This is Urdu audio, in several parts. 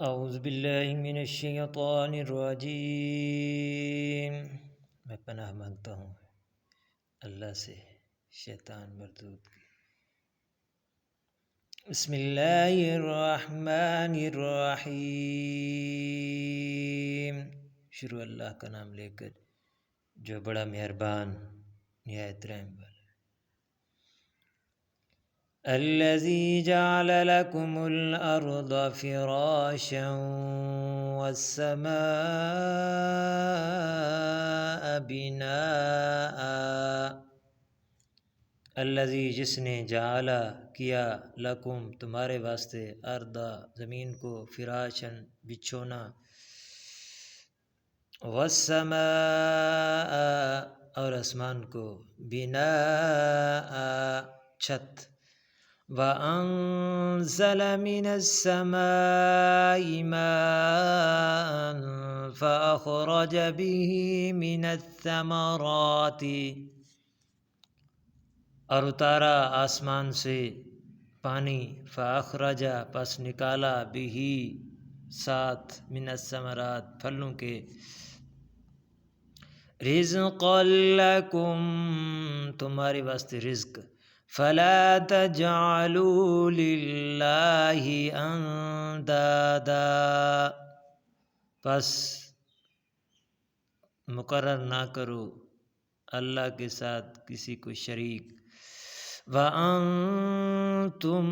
اعوذ باللہ من الشیطان الرجیم۔ میں پناہ مانگتا ہوں اللہ سے شیطان مردود کی۔ بسم اللہ الرحمن الرحیم۔ شروع اللہ کا نام لے کر جو بڑا مہربان نہایت رحم والا۔ الذي جعل لكم الأرض فراشا والسماء بناء۔ الذي جس نے جعل کیا لکم تمہارے واسطے ارض زمین کو فراشا بچھونا، والسماء اور آسمان کو بناء چھت، وَأَنزَلَ مِنَ السَّمَاءِ مَاءً فَأَخْرَجَ بِهِ مِنَ الثَّمَرَاتِ، اور اتارا آسمان سے پانی، فَأَخْرَجَ پس نکالا بِهِ ساتھ، من الثمرات پھلوں کے، رِزْقًا لَكُمْ تمہارے واسطے رزق، فَلَا تَجْعَلُوا لِلَّهِ أَنْدَادًا پس مقرر نہ کرو اللہ کے ساتھ کسی کو شریک، وَأَنْتُمْ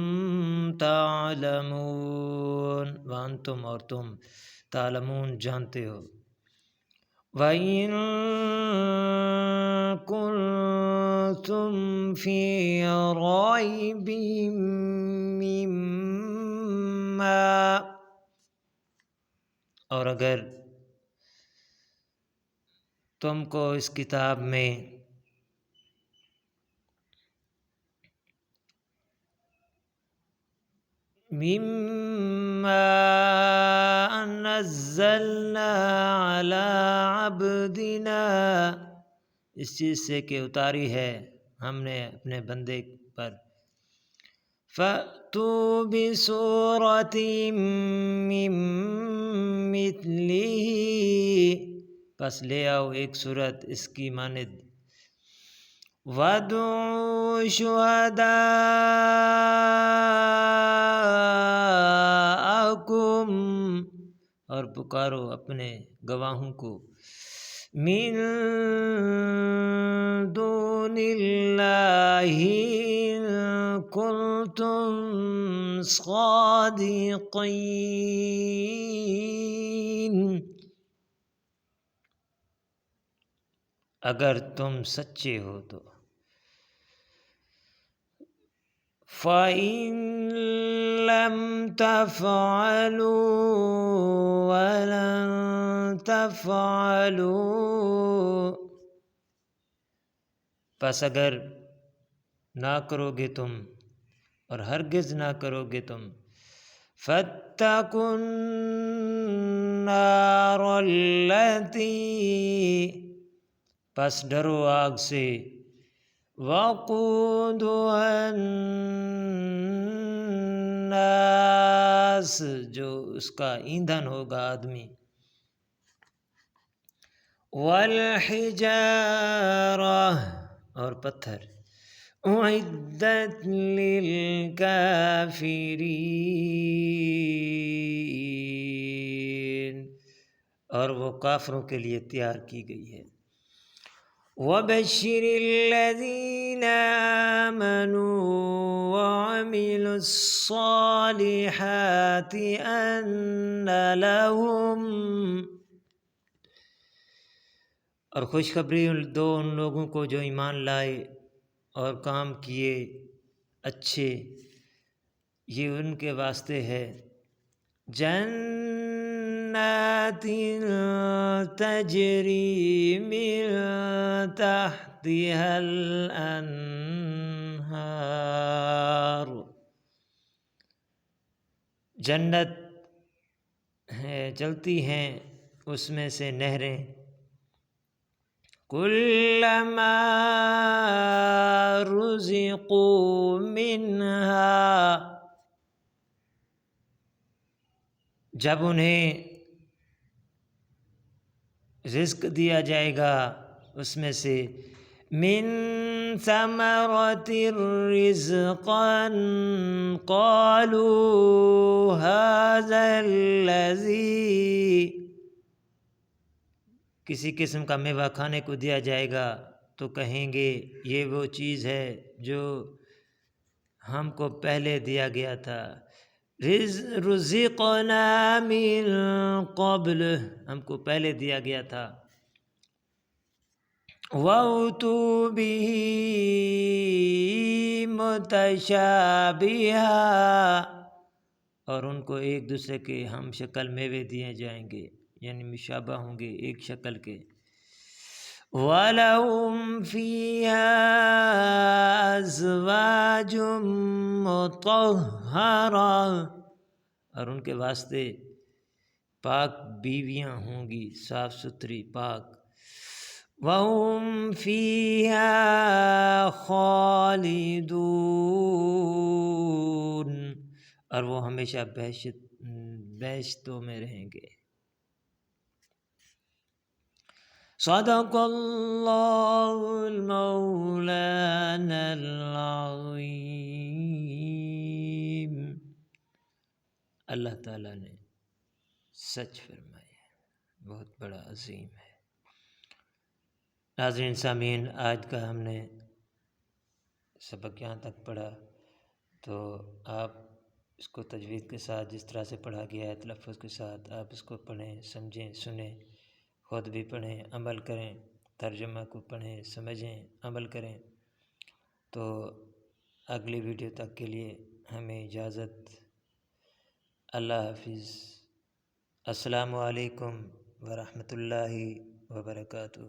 تَعْلَمُونَ وَأَنْتُمْ اور تم تعلمون جانتے ہو، وَإِن كُنتُمْ فِي رَيْبٍ مِّمَّا اور اگر تم کو اس کتاب میں مِّمَّا نَزَّلْنَا عَلَىٰ عَبْدِنَا اس چیز سے کہ اتاری ہے ہم نے اپنے بندے پر، فَأْتُوا بِسُورَةٍ مِّن مِّثْلِهِ پس لے آؤ ایک صورت اس کی مانند، وَادْعُوا شُهَدَاءَكُمْ اور پکارو اپنے گواہوں کو، مِن دُونِ اللَّهِ إِن كُنتُمْ صَادِقِينَ اگر تم سچے ہو تو، فَإِن لَّمْ تَفْعَلُوا وَلَن تَفْعَلُوا پس اگر نہ کرو گے تم اور ہرگز نہ کرو گے تم، فَاتَّقُوا النَّارَ الَّتِي پس ڈرو آگ سے، وَقُودُهَا النَّاسُ جو اس کا ایندھن ہوگا آدمی، وَالْحِجَارَةُ اور پتھر، اُعِدَّتْ لِلْكَافِرِينَ اور وہ کافروں کے لیے تیار کی گئی ہے، وَبَشِّرِ الَّذِينَ آمَنُوا وَعَمِلُوا الصَّالِحَاتِ أَنَّ لَهُمْ اور خوشخبری دو ان لوگوں کو جو ایمان لائے اور کام کیے اچھے، یہ ان کے واسطے ہے، جنات تجری من تحتها الانہار جنت ہے چلتی ہیں اس میں سے نہریں، کلما رزقوا منها جب انہیں رزق دیا جائے گا اس میں سے من ثمرۃ رزقا قالوا هذا الذی، کسی قسم کا میوہ کھانے کو دیا جائے گا تو کہیں گے یہ وہ چیز ہے جو ہم کو پہلے دیا گیا تھا، رزقنا من قبل، ہم کو پہلے دیا گیا تھا، وَأُتُوا بِهِ مُتَشَابِهًا، اور ان کو ایک دوسرے کے ہم شکل میوے دیے جائیں گے، یعنی مشابہ ہوں گے ایک شکل کے، وَلَهُمْ فِيهَا أَزْوَاجٌ مُطَهَّرَةٌ، اور ان کے واسطے پاک بیویاں ہوں گی، صاف ستھری پاک، وَهُمْ فِيهَا خَالِدُونَ، اور وہ ہمیشہ بہشتوں میں رہیں گے۔ صدق اللہ المولانا العظیم، اللہ تعالیٰ نے سچ فرمایا، بہت بڑا عظیم ہے۔ ناظرین سامعین، آج کا ہم نے سبق یہاں تک پڑھا، تو آپ اس کو تجوید کے ساتھ جس طرح سے پڑھا گیا ہے تلفظ کے ساتھ آپ اس کو پڑھیں، سمجھیں، سنیں، خود بھی پڑھیں، عمل کریں، ترجمہ کو پڑھیں، سمجھیں، عمل کریں۔ تو اگلی ویڈیو تک کے لیے ہمیں اجازت، اللہ حافظ، السلام علیکم ورحمۃ اللہ وبرکاتہ۔